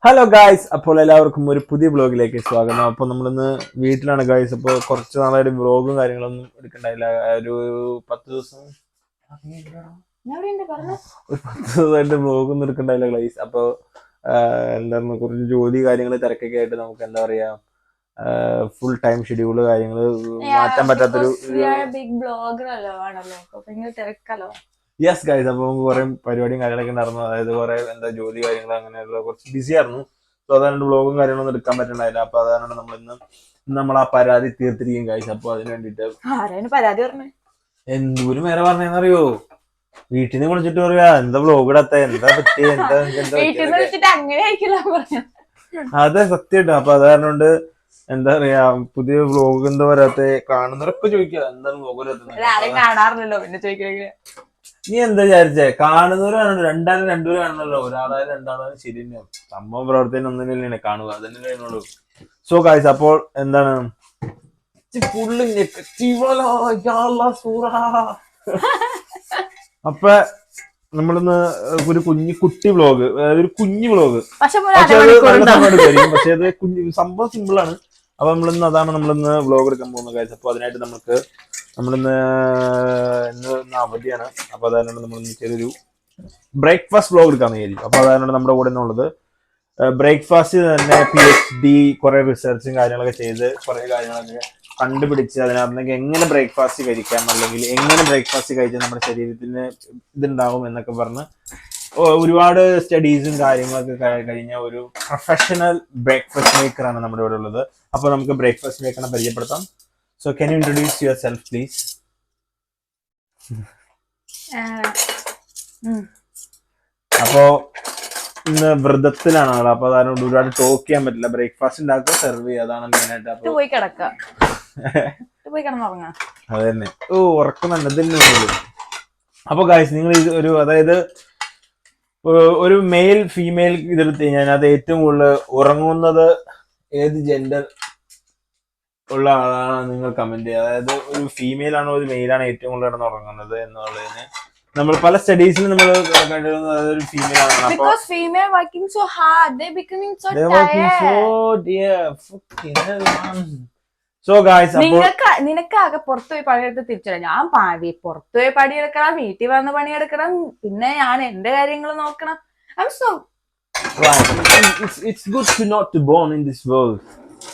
Hello guys, അപ്പോൾ എല്ലാവർക്കും ഒരു പുതിയ വ്ളോഗിലേക്ക് സ്വാഗതം. അപ്പോൾ നമ്മളിന്ന് വീട്ടിലാണ് ഗായ്സ്. അപ്പോൾ കുറച്ച് നാളായിട്ട് വ്ളോഗും കാര്യങ്ങളൊന്നും എടുക്കണ്ടായില്ല. ഒരു 10 ദിവസം വ്ളോഗൊന്നും എടുക്കണ്ടായില്ല ഗൈസ്. അപ്പോൾ എന്തായിരുന്നു, കുറച്ച് ജോലി കാര്യങ്ങൾ തിരക്കൊക്കെ ആയിട്ട് നമുക്ക് എന്താ പറയാ, ഫുൾ ടൈം ഷെഡ്യൂള് കാര്യങ്ങൾ മാറ്റാൻ പറ്റാത്തൊരു യെസ് ഗൈസ്. അപ്പോൾ നമുക്ക് കുറെ പരിപാടിയും കാര്യങ്ങളൊക്കെ ഉണ്ടായിരുന്നു. അതായത് കുറെ എന്താ ജോലി കാര്യങ്ങൾ അങ്ങനെയുള്ള കുറച്ച് ബിസി ആയിരുന്നു. സോ അതാണ് വ്ളോഗും കാര്യങ്ങളൊന്നും എടുക്കാൻ പറ്റണ്ടായില്ല. അപ്പൊ അതാണ് നമ്മൾ ആ പരാതി തീർത്തിരിക്കും ഗൈസ്. അപ്പൊ അതിന് വേണ്ടിട്ട് പരാതി പറഞ്ഞു എന്തോരം നേരെ പറഞ്ഞറിയോ, വീട്ടിൽ നിന്ന് വിളിച്ചിട്ട് പറയാ എന്താ വ്ളോഗ് ഇടാത്ത, എന്താ പറ്റിയ, അതെ സത്യമായിട്ടും. അപ്പൊ അത് കാരണം കൊണ്ട് എന്താ പറയാ, പുതിയ വ്ളോഗ് എന്താ വരാത്ത, കാണുന്നവരൊക്കെ ചോദിക്കുക എന്താണ് വ്ളോഗ് വരാത്ത. കാണാറില്ലല്ലോ, പിന്നെ ചോദിക്കുക നീ എന്താ വിചാരിച്ചേ, കാണുന്നവരാണല്ലോ, രണ്ടുപേരും കാണണല്ലോ, ഒരാളായാലും രണ്ടാളായാലും ശരി തന്നെയാണ്. സംഭവം പ്രവർത്തനം ഒന്നിനെ കാണുക, അതന്നെ കഴിയുള്ളൂ. സോ ഗായ്സ്, അപ്പോൾ എന്താണ് അപ്പൊ നമ്മളിന്ന് ഒരു കുട്ടി വ്ളോഗ്, അതായത് ഒരു കുഞ്ഞു വ്ളോഗ്, പക്ഷെ അത് സംഭവം സിമ്പിളാണ്. അപ്പൊ നമ്മളിന്ന് വ്ളോഗ് എടുക്കാൻ പോകുന്ന ഗായ്സ്. അപ്പൊ അതിനായിട്ട് നമ്മളിന്ന് അവധിയാണ്. അപ്പൊ അതാണ് നമ്മളിന്ന് ചെറിയൊരു ബ്രേക്ക്ഫാസ്റ്റ് വ്ളോഗ് എടുക്കാന്ന് വിചാരിക്കും. അപ്പൊ അതാണ് നമ്മുടെ കൂടെ ഉള്ളത്. ബ്രേക്ക്ഫാസ്റ്റ് തന്നെ PhD കുറെ റിസർച്ചും കാര്യങ്ങളൊക്കെ ചെയ്ത് കുറെ കാര്യങ്ങളൊക്കെ കണ്ടുപിടിച്ച് അതിനകത്ത് എങ്ങനെ ബ്രേക്ക്ഫാസ്റ്റ് കഴിക്കാം, അല്ലെങ്കിൽ എങ്ങനെ ബ്രേക്ക്ഫാസ്റ്റ് കഴിച്ചാൽ നമ്മുടെ ശരീരത്തിന് ഇതുണ്ടാവും എന്നൊക്കെ പറഞ്ഞ് ഒരുപാട് സ്റ്റഡീസും കാര്യങ്ങളൊക്കെ കഴിഞ്ഞ ഒരു പ്രൊഫഷണൽ ബ്രേക്ക്ഫാസ്റ്റ് മേക്കറാണ് നമ്മുടെ ഇവിടെ ഉള്ളത്. അപ്പൊ നമുക്ക് ബ്രേക്ക്ഫാസ്റ്റ് മേക്കറിനെ പരിചയപ്പെടുത്താം. So can you introduce your self please? അപ്പോ ഇന്ന് വ്രതത്തിലാണ് ആള്. അപ്പൊ അതുകൊണ്ട് ഒരുപാട് ടോക്ക് ചെയ്യാൻ പറ്റില്ല. ബ്രേക്ക്ഫാസ്റ്റ് ഉണ്ടാക്കുക, സെർവ് ചെയ്യുക, അതാണ് മെയിനായിട്ട്. അത് തന്നെ. ഉറക്കുന്നുണ്ട് ഇതിന്. അപ്പൊ ഗായ്സ്, നിങ്ങൾ ഒരു അതായത് ഒരു മെയിൽ ഫീമെയിൽ ഇതെടുത്ത് കഴിഞ്ഞാൽ അത് ഏറ്റവും കൂടുതൽ ഉറങ്ങുന്നത് ഏത് ജെൻഡർ ഉള്ള ആളാണ് നിങ്ങൾ കമന്റ് ചെയ്യുക. അതായത് ഒരു ഫീമെയിൽ ആണോ ഒരു മെയിൽ ആണോ ഏറ്റവും കൂടുതൽ കിടന്ന് ഉറങ്ങുന്നത് എന്നുള്ളതിന് നമ്മൾ പല സ്റ്റഡീസിലും നമ്മൾ കണ്ടിരുന്നത് അതൊരു ഫീമെയിൽ ആണ്. സോ ഗായ്സ്, നിനക്കാകെ പുറത്തുപോയി പണിയെടുത്ത് തിരിച്ചറിയാം. ഞാൻ പുറത്തുപോയി പണിയെടുക്കണം, വീട്ടിൽ വന്ന് പണിയെടുക്കണം, പിന്നെ ഞാൻ എന്റെ കാര്യങ്ങൾ നോക്കണം. It's good to not to born in this world,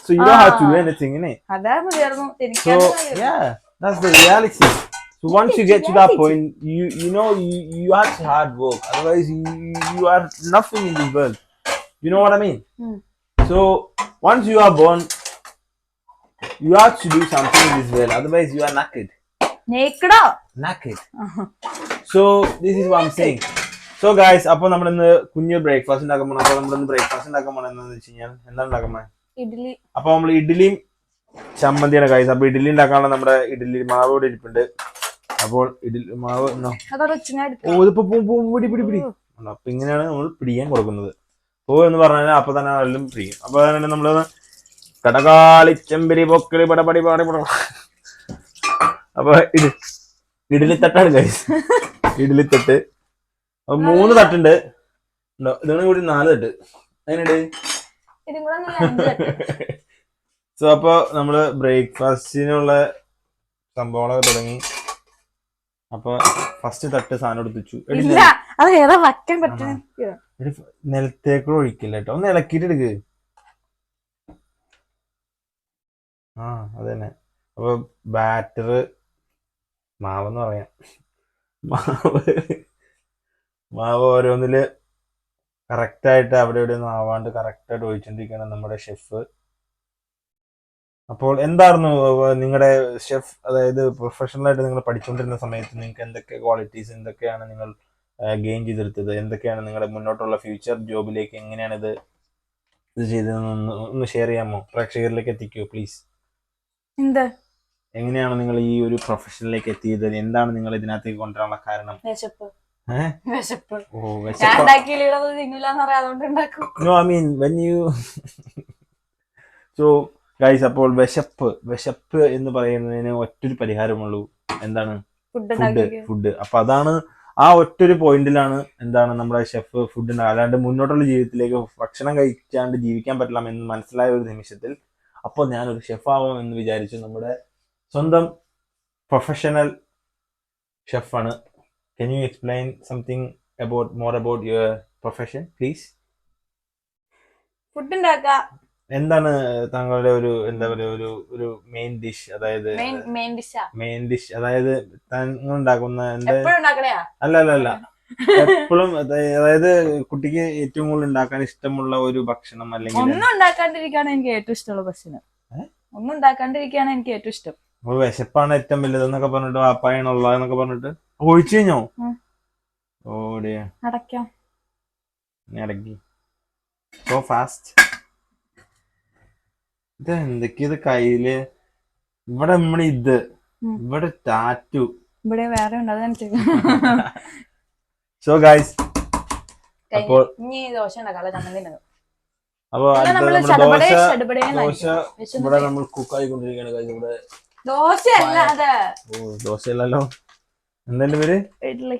so you don't have to do anything in it. അതാ മതിയായിരുന്നു. So yeah, that's the reality. So once you get to that point, you know you have to hard work. Otherwise, you are nothing in this world. You know what I mean? So once you are born, you have to do something in this world. Otherwise, you are naked. Naked. So this is what I'm saying. So guys, അപ്പോൾ നമ്മളിന്ന് കുഞ്ഞു breakfast ഉണ്ടാക്കാൻ പോകണം. അപ്പോൾ നമ്മളിന്ന് breakfast ഉണ്ടാക്കാൻ പോകണം എന്താണെന്ന് വെച്ച് കഴിഞ്ഞാൽ എന്താണ് ഉണ്ടാക്കാൻ പോണേ? ഇഡ്ഡലി. അപ്പൊ നമ്മൾ ഇഡ്ഡലിയും ചമ്മന്തിയാണ് ഗൈസ്. അപ്പൊ ഇഡ്ഡലി ഉണ്ടാക്കാനുള്ള നമ്മുടെ ഇഡ്ഡലി മാവ് ഇവിടെ ഇരിപ്പുണ്ട്. അപ്പോൾ ഇഡ്ഡലി മാവ് ഇതിപ്പോ പിടി. അപ്പൊ ഇങ്ങനെയാണ് നമ്മൾ പിടിക്കാൻ കൊടുക്കുന്നത്. എന്ന് പറഞ്ഞാൽ അപ്പൊ തന്നെ എല്ലാം പിടിക്കും. അപ്പൊ അതുകൊണ്ട് നമ്മള് കടകാളി ചെമ്പരി പൊക്കലി പടപടി പാടി. അപ്പൊ ഇഡ്ഡലി തട്ടാണ് ഗൈസ്. ഇഡ്ഡലി തട്ട് 3 തട്ടുണ്ട്. ഇതാണ് കൂടി 4 തട്ട്. അതിനിടെ സോ അപ്പൊ നമ്മള് ബ്രേക്ക്ഫാസ്റ്റിനുള്ള സംഭവങ്ങളൊക്കെ തുടങ്ങി. അപ്പൊ ഫസ്റ്റ് തട്ട് സാധനം എടുത്തു. നിലത്തേക്കൂടെ ഒഴിക്കില്ല കേട്ടോ, ഒന്ന് ഇളക്കിയിട്ട് എടുക്ക്. അതന്നെ. അപ്പൊ ബാറ്റർ മാവെന്ന് പറയാം. മാവ് ഓരോന്നില് കറക്റ്റായിട്ട് അവിടെ ഇവിടെ ഒന്നും ആവാണ്ട് കറക്റ്റായിട്ട് ഒഴിച്ചോണ്ടിരിക്കണം നമ്മുടെ ഷെഫ്. അപ്പോൾ എന്തായിരുന്നു നിങ്ങളുടെ ഷെഫ്, അതായത് പ്രൊഫഷണൽ ആയിട്ട് നിങ്ങൾ പഠിച്ചുകൊണ്ടിരുന്ന സമയത്ത് നിങ്ങൾക്ക് എന്തൊക്കെ ക്വാളിറ്റീസ്, എന്തൊക്കെയാണ് നിങ്ങൾ ഗെയിൻ ചെയ്തെടുത്തത്, എന്തൊക്കെയാണ് നിങ്ങളുടെ മുന്നോട്ടുള്ള ഫ്യൂച്ചർ ജോബിലേക്ക് എങ്ങനെയാണ് ഇത് ചെയ്തതെന്ന് ഒന്ന് ഷെയർ ചെയ്യാമോ? പ്രേക്ഷകരിലേക്ക് എത്തിക്കോ പ്ലീസ്. എങ്ങനെയാണ് നിങ്ങൾ ഈ ഒരു പ്രൊഫഷനിലേക്ക് എത്തിയത്? എന്താണ് നിങ്ങൾ ഇതിനകത്തേക്ക് കൊണ്ടുവരാനുള്ള കാരണം? സോ ഗൈസ്, അപ്പോൾ വിശപ്പ് എന്ന് പറയുന്നതിന് ഒറ്റൊരു പരിഹാരമുള്ളൂ. എന്താണ്? ഫുഡ്. അപ്പൊ അതാണ് ആ ഒറ്റൊരു പോയിന്റിലാണ് എന്താണ് നമ്മുടെ ഷെഫ് ഫുഡ് ഉണ്ടാകുക. അല്ലാണ്ട് മുന്നോട്ടുള്ള ജീവിതത്തിലേക്ക് ഭക്ഷണം കഴിക്കാണ്ട് ജീവിക്കാൻ പറ്റില്ല എന്ന് മനസ്സിലായ ഒരു നിമിഷത്തിൽ അപ്പോൾ ഞാനൊരു ഷെഫ് ആവാം എന്ന് വിചാരിച്ചു. നമ്മുടെ സ്വന്തം പ്രൊഫഷണൽ ഷെഫാണ്. Can you explain something more about your profession please? Food ഉണ്ടാക്കുക. എന്താണ് താങ്കളുടെ ഒരു എന്താ പറയുക ഒരു മെയിൻ ഡിഷ്, അതായത് മെയിൻ ഡിഷ് അതായത് താങ്കൾ ഉണ്ടാക്കുന്ന അല്ല എപ്പോഴും അതായത് കുട്ടിക്ക് ഏറ്റവും കൂടുതൽ ഉണ്ടാക്കാൻ ഇഷ്ടമുള്ള ഒരു ഭക്ഷണം, അല്ലെങ്കിൽ ഒന്നും ഉണ്ടാക്കാണ്ടിരിക്കാണ് എനിക്ക് ഏറ്റവും ഇഷ്ടമുള്ള ഭക്ഷണം. ഒന്നും ഉണ്ടാക്കാണ്ടിരിക്കാണ് എനിക്ക് ഏറ്റവും ഇഷ്ടം. വിശപ്പാണ് ഏറ്റവും വലുതെന്നൊക്കെ പറഞ്ഞിട്ട് വാപ്പായണുള്ളതെന്നൊക്കെ പറഞ്ഞിട്ട് ഒഴിച്ചു കഴിഞ്ഞോ? ഓടിയ അടയ്ക്കാം ഇടയ്ക്ക് സോ ഫാസ്റ്റ്. ഇത് എന്തൊക്കെയത് കയ്യില്? ഇവിടെ ഇത് ഇവിടെ ടാറ്റു, ഇവിടെ വേറെ ഉണ്ട്. സോ ഗൈസ് അപ്പോൾ ദോശ ഉണ്ടാക്കാം. അപ്പൊ ദോശ ഇവിടെ നമ്മൾ കുക്കായിക്കൊണ്ടിരിക്കുകയാണ്. ഇവിടെ ദോശയല്ലല്ലോ, എന്തെന്റെ പേര്? ഇഡ്ഡലി.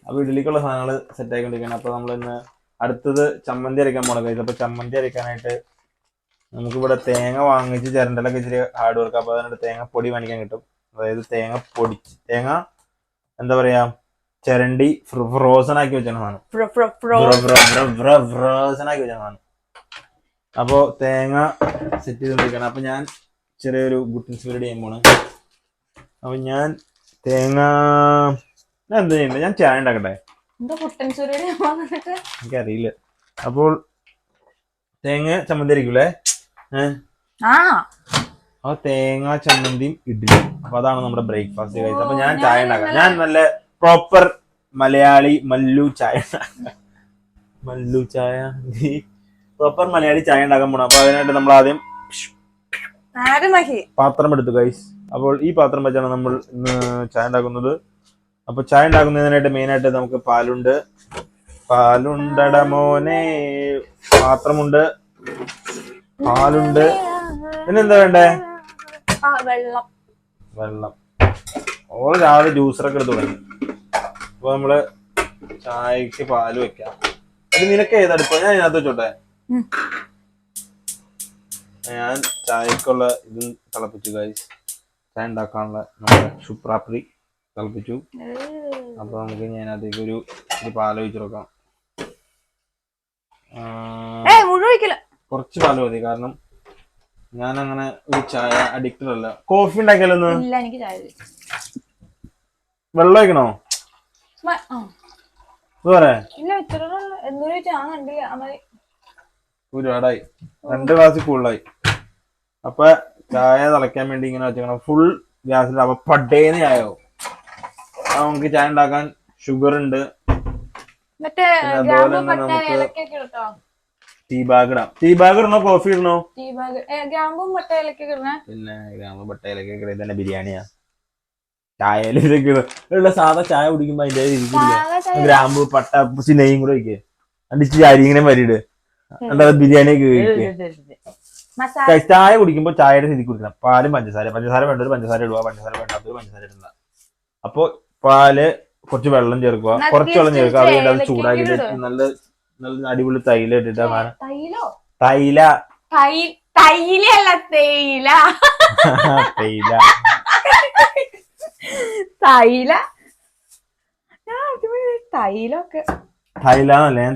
അപ്പൊ ഇഡ്ഡലിക്കുള്ള സാധനങ്ങൾ സെറ്റ് ആയിക്കൊണ്ടിരിക്കുകയാണ്. അപ്പൊ നമ്മൾ ഇന്ന് അടുത്തത് ചമ്മന്തി അരയ്ക്കാൻ പോണ കഴിച്ചു. അപ്പൊ ചമ്മന്തി അരയ്ക്കാനായിട്ട് നമുക്കിവിടെ തേങ്ങ വാങ്ങിച്ച് ചിരണ്ടലൊക്കെ ഇച്ചിരി ഹാർഡ് വർക്ക്. അപ്പൊ അതിനായിട്ട് തേങ്ങ പൊടി വാങ്ങിക്കാൻ കിട്ടും. അതായത് തേങ്ങ എന്താ പറയാ ചിരണ്ടി ഫ്രോസൺ ആക്കി വെച്ചാണ് സാധനം. ഫ്രോസൺ ആക്കി വെച്ചാണ് സാധനം. അപ്പോ തേങ്ങ സെറ്റ് ചെയ്തോണ്ടിരിക്കണം. അപ്പൊ ഞാൻ ചെറിയൊരു ഗുഡ് ഇൻസ്പയർഡ് ചെയ്യാൻ പോണ്. അപ്പൊ ഞാൻ തേങ്ങ എന്താ ചെയ്യണ്ടേ? ഞാൻ ചായ ഉണ്ടാക്കട്ടെ? എനിക്കറിയില്ല. അപ്പോൾ തേങ്ങ ചമ്മന്തി ആയിരിക്കൂലേ? അപ്പൊ തേങ്ങ ചമ്മന്തിയും ഇഡ്ഡലി. അപ്പൊ അതാണ് നമ്മുടെ ബ്രേക്ക്ഫാസ്റ്റ് കഴിച്ചത്. അപ്പൊ ഞാൻ ചായ ഉണ്ടാക്കാം. ഞാൻ നല്ല പ്രോപ്പർ മലയാളി മല്ലു ചായ പ്രോപ്പർ മലയാളി ചായ ഉണ്ടാക്കാൻ പോണം. അപ്പൊ അതിനായിട്ട് നമ്മൾ ആദ്യം പാത്രം എടുത്തു ഗൈസ്. അപ്പോൾ ഈ പാത്രം വെച്ചാണ് നമ്മൾ ഇന്ന് ചായ ഉണ്ടാക്കുന്നത്. അപ്പൊ ചായ ഉണ്ടാക്കുന്നതിനായിട്ട് മെയിനായിട്ട് നമുക്ക് പാലുണ്ടട മോനെ, പാത്രമുണ്ട്, പാലുണ്ട്, പിന്നെന്താ വേണ്ടേ? വെള്ളം. ഓൾ രാവിലെ ജ്യൂസറൊക്കെ എടുത്ത് തുടങ്ങി. അപ്പൊ നമ്മള് ചായക്ക് പാല് വെക്കാം. അത് നിനക്ക് ഏതെടുപ്പോ? ഞാൻ ഇതിനകത്ത് വെച്ചോട്ടെ. ഞാൻ ചായക്കുള്ള ഇത് തിളപ്പിച്ചു ഗൈസ്. ചായ ഉണ്ടാക്കാനുള്ള നമ്മുടെ സുപ്രാപ്രി തിളപ്പിച്ചു. അപ്പൊ നമുക്ക് അതിനകത്തേക്ക് ഒരു പാല് ഒഴിച്ചു കൊടുക്കാം. കുറച്ച് പാല് മതി, കാരണം ഞാൻ അങ്ങനെ ഒരു ചായ അഡിക്റ്റഡ് അല്ല. കോഫി ഉണ്ടാക്കിയാലോ? വെള്ളം ഒഴിക്കണോ? ഒരുപാടായി, 2 ഗ്ലാസ് കൂടുതലായി. അപ്പൊ ചായ തിളയ്ക്കാൻ വേണ്ടി ഇങ്ങനെ വെച്ചേക്കണം ഫുൾ ഗ്യാസിൽ. അപ്പൊ പട്ടേന്ന് ചായോ? നമുക്ക് ചായ ഉണ്ടാക്കാൻ ഷുഗർ ഉണ്ട്. അതുപോലെ തന്നെ നമുക്ക് ടീ ബാഗ് ഇടാം. ടീ ബാഗ് ഇടണോ കോഫി ഇടണോ? പിന്നെ ഗ്രാമ്പും പട്ടയിലൊക്കെ തന്നെ ബിരിയാണിയാ. ചായയിലുള്ള സാധാ ചായ കുടിക്കുമ്പോ അതിന്റെ ഗ്രാമ്പ് പട്ട നെയ്യും കൂടെ ഒഴിക്കേ, അടിച്ച് അരി ഇങ്ങനെ വരിയിട്, എന്താ ബിരിയാണിയൊക്കെ കഴിക്കുക. ചായ കുടിക്കുമ്പോ ചായയുടെ സ്ഥിതി കുടിക്കണം. പാലും പഞ്ചസാര വേണ്ടൊരു പഞ്ചസാര ഇടുക, പഞ്ചസാര വേണ്ടാത്തൊരു പഞ്ചസാര ഇടണ്ട. അപ്പൊ പാല് കുറച്ച് വെള്ളം ചേർക്കുക, കുറച്ച് വെള്ളം ചേർക്കുക. അത് കഴിഞ്ഞാൽ അത് ചൂടാക്കിയിട്ട് നല്ല നല്ല അടിപൊളി തൈല ഇട്ടിട്ട് തൈല തൈലാന്നല്ല, ഞാൻ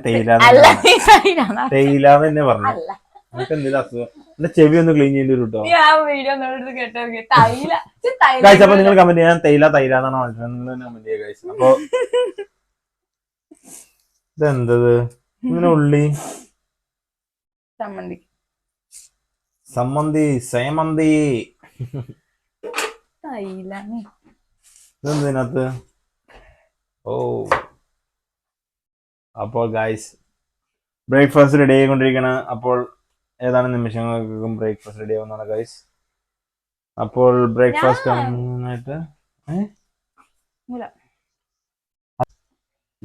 തേയിലാന്ന് തന്നെ പറഞ്ഞു. നമുക്ക് എന്തെങ്കിലും അസുഖം. എന്റെ ചെവി ഒന്ന് ക്ലീൻ ചെയ്യേണ്ടി വരും കേട്ടോ. അപ്പൊ നിങ്ങൾ കമന്റ് ചെയ്യാൻ തൈലാന്നാണ് മനസ്സിലാക്കുന്നത് കമന്റ് ചെയ്യുക ഗൈസ്. അപ്പൊ ഇതെന്തത് ഇങ്ങനെ ഉള്ളി സമ്മന്തി സേമന്തി ഇതെന്തിനകത്ത്? ഓ, അപ്പോൾ ഗൈസ് ബ്രേക്ക്ഫാസ്റ്റ് റെഡി ആയിക്കൊണ്ടിരിക്കണം. അപ്പോൾ ഏതാനും നിമിഷങ്ങൾക്കും ബ്രേക്ക്ഫാസ്റ്റ് റെഡി ആവുന്നതാണ് ഗൈസ്. അപ്പോൾ ബ്രേക്ക്ഫാസ്റ്റ് ആയിട്ട്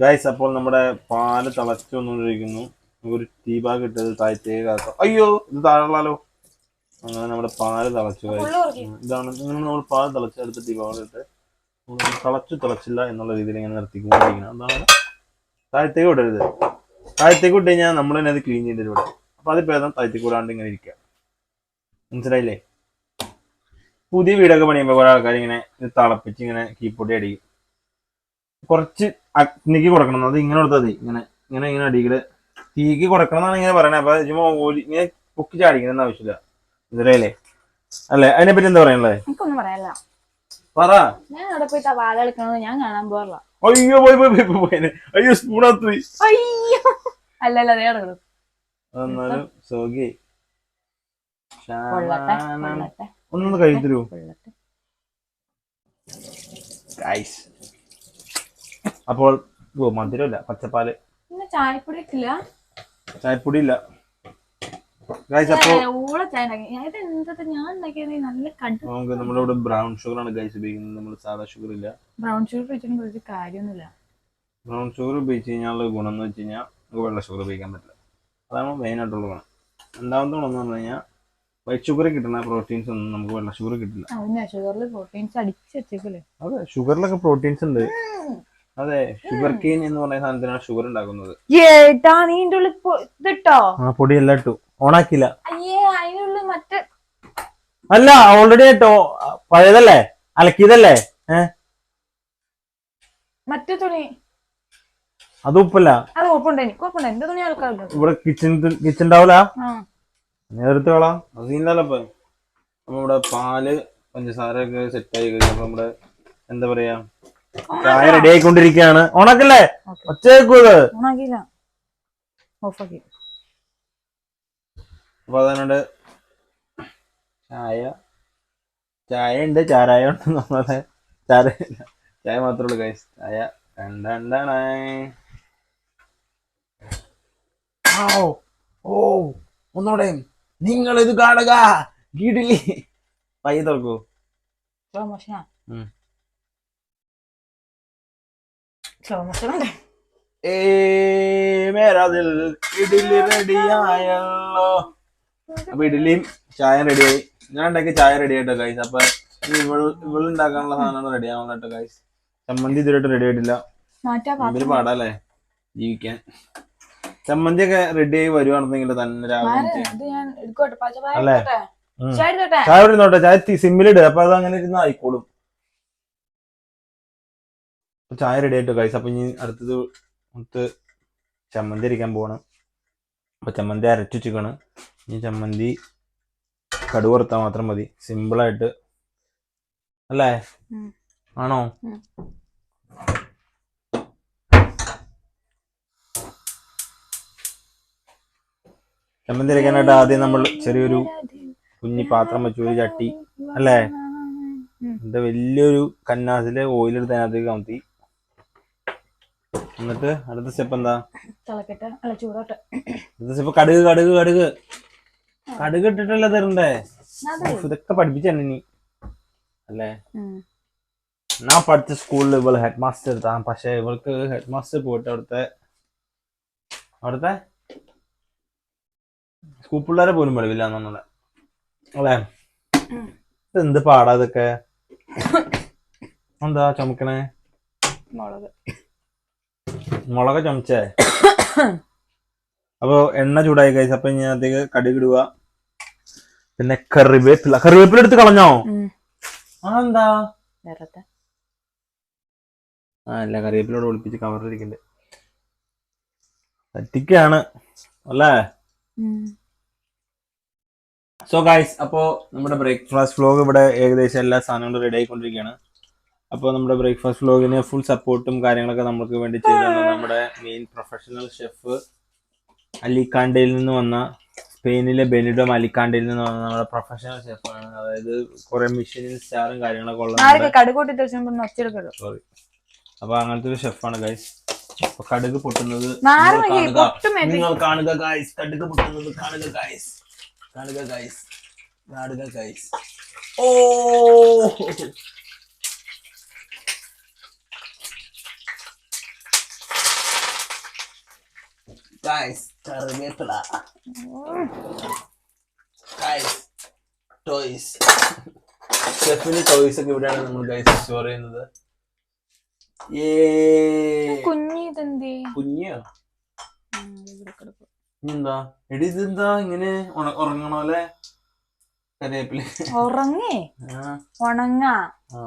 ഗൈസ്, അപ്പോൾ നമ്മുടെ പാല് തിളച്ചു വന്നുകൊണ്ടിരിക്കുന്നു. ഒരു ടീ ബാഗ് ഇട്ടത് താഴത്തേക്ക്. അയ്യോ, ഇത് താഴെയുള്ളാലോ. അങ്ങനെ നമ്മുടെ പാല് തിളച്ചു. ഇതാണ് നമ്മൾ പാല് തിളച്ച് അടുത്ത ടീ ബാഗ് ഇട്ട് തിളച്ചില്ല എന്നുള്ള രീതിയിൽ ഇങ്ങനെ നിർത്തിക്കൊണ്ടിരിക്കണം. എന്താണ് താഴത്തേക്ക് വിടരുത്. താഴത്തേക്ക് വിട്ട് കഴിഞ്ഞാൽ നമ്മൾ തന്നെ അത് ക്ലീൻ ചെയ്തിട്ട് വിടാം. അപ്പൊ അത് ഭേദം താഴത്തേക്ക് വിടാണ്ട് ഇങ്ങനെ ഇരിക്കുക. മനസ്സിലായില്ലേ? പുതിയ വീടൊക്കെ പണിയുമ്പോൾ കുറെ ആൾക്കാർ ഇങ്ങനെ തിളപ്പിച്ച് ഇങ്ങനെ കീപ്പൊടി അടിക്കും. കുറച്ച് അഗ്നിക്ക് കൊടുക്കണം. അത് ഇങ്ങനെ കൊടുത്താൽ മതി. ഇങ്ങനെ ഇങ്ങനെ ഇങ്ങനെ അടിക്കല് തീക്ക് കൊടുക്കണം എന്നാണ് ഇങ്ങനെ പറയണത്. അപ്പൊ ഇങ്ങനെ പൊക്കി ചാടിക്കണം ആവശ്യമില്ല. മനസ്സിലായില്ലേ? അല്ലേ? അതിനെപ്പറ്റി എന്താ പറയാനുള്ളത്? എനിക്കൊന്നും പറയാനില്ല. പറ. ഞാൻ അവിടെ പോയിട്ട് ആ വാഴ എടുക്കണത് ഞാൻ കാണാൻ പോകാറില്ല. അയ്യോ പോയി അയ്യോ സ്പൂണാത്ത് പോയി. അയ്യോ അല്ലല്ല അതേ കിടക്കണം. എന്നാലും സോഗി കൊള്ളട്ടെ ഒന്നൊന്ന് കഴി തരൂ. അപ്പോൾ മധുരമില്ല, പച്ചപ്പാല്. പിന്നെ ചായപ്പൊടി ഇട്ടില്ല. ചായപ്പൊടി ഇല്ല ഗൈസ്. അപ്പൊ നമുക്ക് നമ്മുടെ ഇവിടെ ബ്രൗൺ ഷുഗർ ആണ് ഗൈസ് ഉപയോഗിക്കുന്നത്. നമ്മൾ സാധാ ഷുഗർ ഇല്ല. ബ്രൗൺ ഷുഗർ ഉപയോഗിച്ചിട്ട് കാര്യമൊന്നുമില്ല. ബ്രൗൺ ഷുഗർ ഉപയോഗിച്ച് കഴിഞ്ഞാൽ ഗുണം എന്ന് വെച്ച് കഴിഞ്ഞാൽ നമുക്ക് വെള്ള ഷുഗർ ഉപയോഗിക്കാൻ പറ്റില്ല. അതാണ് മെയിൻ ആയിട്ടുള്ള ഗുണം. രണ്ടാമത്തെ ഗുണം എന്ന് പറഞ്ഞു കഴിഞ്ഞാൽ വൈറ്റ് ഷുഗർ കിട്ടുന്ന പ്രോട്ടീൻസ് ഒന്നും നമുക്ക് വെള്ള ഷുഗർ കിട്ടില്ല. അതെ, ഷുഗറിലൊക്കെ പ്രോട്ടീൻസ് ഉണ്ട്. അതെ, ഷുഗർ കെയിൻ എന്ന് പറയുന്ന സാധനത്തിനാണ് ഷുഗർ ഉണ്ടാക്കുന്നത്. പൊടിയെല്ലാം ഇട്ടു, ഓണാക്കില്ല. അല്ല, ഓൾറെഡി ഇട്ടോ, പഴയതല്ലേ, അലക്കിയതല്ലേ. മറ്റേ തുണി അത് ഉപ്പല്ല. അത് കുഴപ്പമുണ്ട്. എന്റെ തുണി ആൾക്കാരുണ്ട് ഇവിടെ കിച്ചൺ ഉണ്ടാവില്ല. നേരത്തോളാം അത് ഇന്നല്ലപ്പ നമ്മുടെ പാല് പഞ്ചസാര ഒക്കെ സെറ്റ് ആയി കഴിഞ്ഞപ്പോ നമ്മുടെ എന്താ പറയാ ചായ റെഡി ആയിക്കൊണ്ടിരിക്കുകയാണ്. ഓണാക്കല്ലേ? ഒച്ചേക്കൂത്. അപ്പൊ അതുകൊണ്ട് ചായ ഉണ്ട്, ചാരായ ഉണ്ട്. നമ്മളെ ചായ മാത്രമേ ഉള്ളൂ ഗൈസ്. ചായ രണ്ടാണ്. ഓ ഒന്നോടെ നിങ്ങൾ ഇത് കാണുക. ഗീഡിലി പയ്യ തുറക്കൂ. ഇഡലി റെഡിയായല്ലോ. അപ്പൊ ഇഡലിയും ചായ റെഡിയായി. ഞാൻ ഉണ്ടാക്കിയ ചായ റെഡി ആയിട്ടോ ഗൈസ്. അപ്പൊ ഇവള് ഉണ്ടാക്കാനുള്ള സാധനം റെഡി ആവണട്ടോ ഗൈസ്. ചമ്മന്തി ഇതുവരെയായിട്ട് റെഡി ആയിട്ടില്ല. എന്തൊരു പാടല്ലേ ജീവിക്കാൻ. ചമ്മന്തി ഒക്കെ റെഡി ആയി വരുവാണെന്നെങ്കിൽ തന്നെ രാവിലെ അല്ലേ? ചായ ഇടുന്നോട്ടെ, ചായ സിമ്മിലിട്. അപ്പൊ അത് അങ്ങനെ ഇരുന്ന് ആയിക്കോളും. ചായ റെഡി ആയിട്ടോ ഗൈസ്. അപ്പൊ ഇനി അടുത്തത് ചമ്മന്തി അരിക്കാൻ പോവാണ്. അപ്പൊ ചമ്മന്തി അരച്ചു വെച്ചിക്കാണ്. ഇനി ചമ്മന്തി കടുക് വറുത്താൽ മാത്രം മതി. സിമ്പിളായിട്ട് അല്ലേ? ആണോ? ചമ്മന്തി അരയ്ക്കാനായിട്ട് ആദ്യം നമ്മൾ ചെറിയൊരു കുഞ്ഞി പാത്രം വെച്ചു, ഒരു ചട്ടി അല്ലേ? എന്താ വലിയൊരു കന്നാസിലെ ഓയിലെടുത്ത് അതിനകത്തേക്ക് കമത്തി. എന്നിട്ട് അടുത്ത സ്റ്റെപ്പ് എന്താ? അടുത്ത സ്റ്റെപ്പ് കടുക് ഇട്ടിട്ടല്ലേ തരണ്ടേ? ഇതൊക്കെ പഠിപ്പിച്ച നീ അല്ലേ? ഞാൻ പഠിച്ച സ്കൂളിൽ ഇവള് ഹെഡ് മാസ്റ്റർ എടുത്താ. പക്ഷെ ഇവൾക്ക് ഹെഡ് മാസ്റ്റർ പോയിട്ട് അവിടുത്തെ സ്കൂൾ പിള്ളേരെ പോലും വെളിവില്ല എന്നുള്ള അല്ലേ? എന്ത് പാടാ ഇതൊക്കെ? എന്താ ചുമക്കണേ? മുളക് ചുമച്ചേ? അപ്പൊ എണ്ണ ചൂടായി കഴിച്ചു. അപ്പൊ ഇതിനകത്തേക്ക് കടുക് ഇടുക. പിന്നെ കറിവേപ്പില എടുത്ത് കളഞ്ഞോ? എന്താ? അല്ല, കറിവേപ്പിലോട് ഒളിപ്പിച്ച് കവറിലിരിക്കണ്ട്. പറ്റിക്കാണ് അല്ലേ? സോ ഗൈസ്, അപ്പോ നമ്മുടെ ബ്രേക്ക്ഫാസ്റ്റ് വ്ലോഗ് ഇവിടെ ഏകദേശം എല്ലാ സാധനങ്ങളും റെഡി ആയിക്കൊണ്ടിരിക്കുകയാണ്. അപ്പോൾ നമ്മുടെ ബ്രേക്ക്ഫാസ്റ്റ് വ്ലോഗിന് ഫുൾ സപ്പോർട്ടും കാര്യങ്ങളൊക്കെ നമുക്ക് വേണ്ടി ചെയ്തത് നമ്മുടെ മെയിൻ പ്രൊഫഷണൽ ഷെഫ് അലിക്കാണ്ടയിൽ നിന്ന് വന്ന, സ്പെയിനിലെ ബെനിഡോ അലിക്കാണ്ടയിൽ നിന്ന് വന്ന നമ്മുടെ പ്രൊഫഷണൽ ഷെഫാണ്. അതായത് കുറെ മിഷനിൽ സ്റ്റാറും കാര്യങ്ങളൊക്കെ ഉള്ള. സോറി. അപ്പൊ അങ്ങനത്തെ ഒരു ഷെഫാണ് ഗൈസ്. അപ്പൊ കടുക് പൊട്ടുന്നത് നിങ്ങൾ കാണുക ഗൈസ്. കടുക് പൊട്ടുന്നത് കാണുക ഗൈസ്. ഓ ഗൈസ്, കറിവേപ്പില ഗൈസ്. ടോയ്സ്, ഷെഫിന്റെ ടോയ്സ് ഒക്കെ ഇവിടെയാണ് നമ്മൾ ഗൈസ് സ്റ്റോർ ചെയ്യുന്നത്. കുഞ്ഞി ഇതെന്തേ കുഞ്ഞോ എന്താ എടി ഇതെന്താ ഇങ്ങനെ ഉറങ്ങണോലെ കരേപ്പില് ഉറങ്ങേ ആ ഉണങ്ങ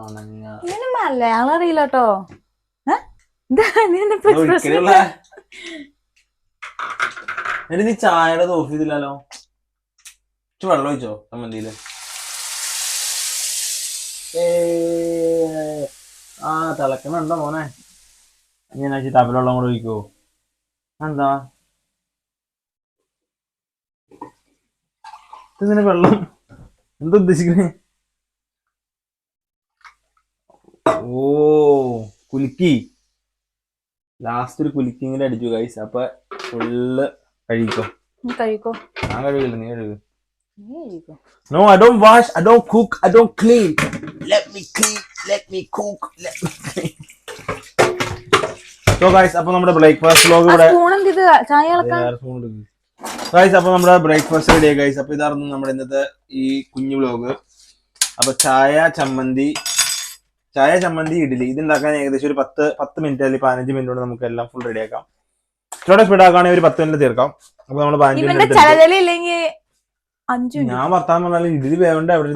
ഉണങ്ങ ഇങ്ങനെ മലയാളം അറിയില്ല കേട്ടോ ഒരിക്കലുള്ള എടി നീ ചായയുടെ ഓഫ് ചെയ്തില്ലല്ലോ വെള്ളം ഒഴിച്ചോ ചമ്മന്തിയില് ആ തിളക്കണുണ്ടോ മോനെ ഇങ്ങനെ ടബിൽ വെള്ളം കൂടെ ഒഴിക്കുവോ എന്താ ഇതിങ്ങനെ വെള്ളം എന്താ ഉദ്ദേശിക്കണേ ഓ കുലുക്കി ലാസ്റ്റ് ഒരു കുലുക്കിങ്ങനെ അടിച്ചു ഗൈസ് അപ്പൊ ഫുള്ള് കഴിക്കോ കഴിക്കോ ഞാൻ കഴിക്കില്ല നീ കഴുകു No, I don't wash, I don't cook, I don't clean. Let me clean, let me cook, let me clean. So guys, അപ്പൊ നമ്മുടെ ബ്രേക്ക്ഫാസ്റ്റ് വ്ലോഗ് ഇവിടെ ഗൈസ് അപ്പൊ നമ്മുടെ ബ്രേക്ക്ഫാസ്റ്റ് റെഡി ആയി ഗൈസ്. അപ്പൊ ഇതായിരുന്നു നമ്മുടെ ഇന്നത്തെ ഈ കുഞ്ഞു വ്ലോഗ്. അപ്പൊ ചായ ചമ്മന്തി ഇഡ്ഡലി ഇതുണ്ടാക്കാൻ ഏകദേശം ഒരു 10 മിനിറ്റ് അല്ലെങ്കിൽ 15 മിനിറ്റ് കൊണ്ട് നമുക്ക് എല്ലാം ഫുൾ റെഡി ആക്കാം. ഇഷ്ടോടെ സ്പീഡ് ആക്കുകയാണെങ്കിൽ ഒരു 10 മിനിറ്റ് തീർക്കാം. അപ്പൊ നമ്മൾ 15 മിനിറ്റ് ഞാൻ വർത്താൻ പറഞ്ഞാലും ഇഡ്ഡലി വേവണ്ട അവിടെ.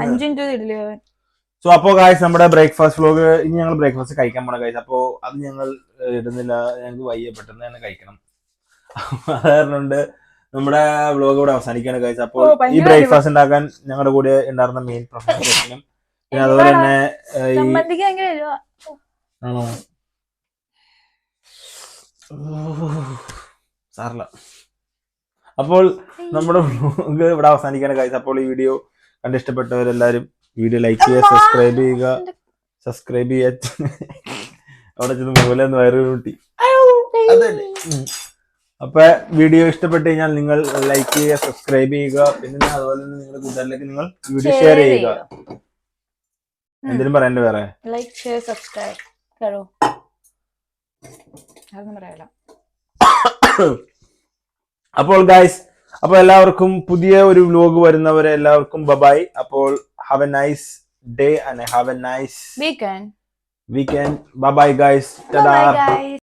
സോ അപ്പോ ഗൈസ് നമ്മുടെ ബ്രേക്ക്ഫാസ്റ്റ് വ്ലോഗ് ഇനി ഞങ്ങൾ ബ്രേക്ക്ഫാസ്റ്റ് കഴിക്കാൻ പോണ ഗൈസ്. അപ്പോ അത് ഞങ്ങൾ ഇടുന്നില്ല, ഞങ്ങൾക്ക് വയ്യ, പെട്ടെന്ന് തന്നെ കഴിക്കണം. അതുകൊണ്ട് നമ്മുടെ വ്ലോഗ് ഇവിടെ അവസാനിക്കാണ് ഗൈസ്. അപ്പോൾ ഈ ബ്രേക്ക്ഫാസ്റ്റ് ഉണ്ടാക്കാൻ ഞങ്ങളുടെ കൂടെ ഉണ്ടായിരുന്ന മെയിൻ പ്രൊഫഷനും പിന്നെ അതുപോലെ തന്നെ ആണോ സാറില്ല. അപ്പോൾ നമ്മുടെ വ്ലോഗ് ഇവിടെ അവസാനിക്കാണ് ഗൈസ്. അപ്പോൾ ഈ വീഡിയോ കണ്ടിഷ്ടപ്പെട്ടവരെല്ലാരും വീഡിയോ ലൈക്ക് ചെയ്യുക, സബ്സ്ക്രൈബ് ചെയ്യുക. അവിടെ ചെന്ന് മൂലന്ന് വയറ് കൂട്ടി. അപ്പൊ വീഡിയോ ഇഷ്ടപ്പെട്ട് കഴിഞ്ഞാൽ നിങ്ങൾ ലൈക്ക് ചെയ്യുക, സബ്സ്ക്രൈബ് ചെയ്യുക. പിന്നെ അതുപോലെ തന്നെ നിങ്ങളുടെ കൂട്ടുകാരിലേക്ക് നിങ്ങൾ വീഡിയോ ഷെയർ ചെയ്യുക. എന്തിനും പറയണ്ട വേറെ ലൈക്ക് ഷെയർ സബ്സ്ക്രൈബ് കരോ. അപ്പോൾ ഗൈസ് അപ്പോൾ എല്ലാവർക്കും പുതിയ ഒരു വ്ലോഗ് വരുന്നവരെ എല്ലാവർക്കും ബൈ. അപ്പോൾ have A nice day and have A nice weekend. Bye bye guys. Ta-da. Bye guys.